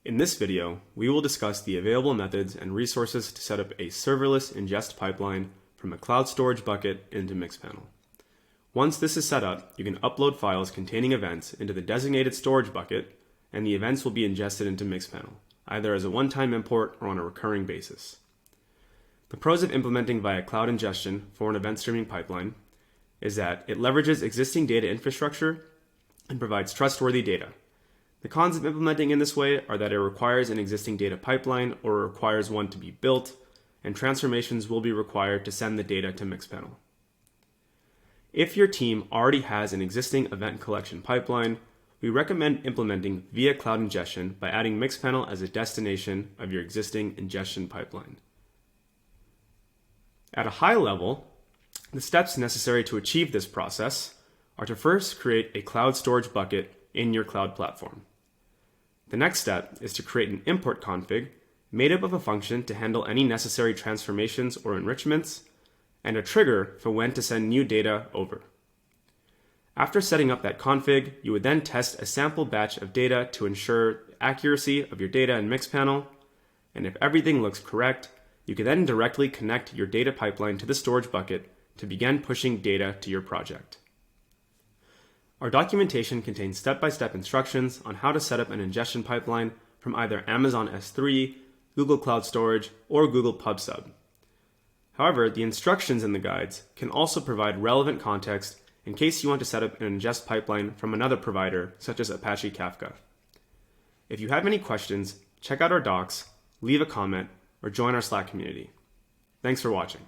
In this video, we will discuss the available methods and resources to set up a serverless ingest pipeline from a cloud storage bucket into Mixpanel. Once this is set up, you can upload files containing events into the designated storage bucket, and the events will be ingested into Mixpanel, either as a one-time import or on a recurring basis. The pros of implementing via cloud ingestion for an event streaming pipeline is that it leverages existing data infrastructure and provides trustworthy data. The cons of implementing in this way are that it requires an existing data pipeline or requires one to be built, and transformations will be required to send the data to Mixpanel. If your team already has an existing event collection pipeline, we recommend implementing via cloud ingestion by adding Mixpanel as a destination of your existing ingestion pipeline. At a high level, the steps necessary to achieve this process are to first create a cloud storage bucket in your cloud platform. The next step is to create an import config made up of a function to handle any necessary transformations or enrichments, and a trigger for when to send new data over. After setting up that config, you would then test a sample batch of data to ensure accuracy of your data in Mixpanel, and if everything looks correct, you can then directly connect your data pipeline to the storage bucket to begin pushing data to your project. Our documentation contains step-by-step instructions on how to set up an ingestion pipeline from either Amazon S3, Google Cloud Storage, or Google PubSub. However, the instructions in the guides can also provide relevant context in case you want to set up an ingest pipeline from another provider, such as Apache Kafka. If you have any questions, check out our docs, leave a comment, or join our Slack community. Thanks for watching.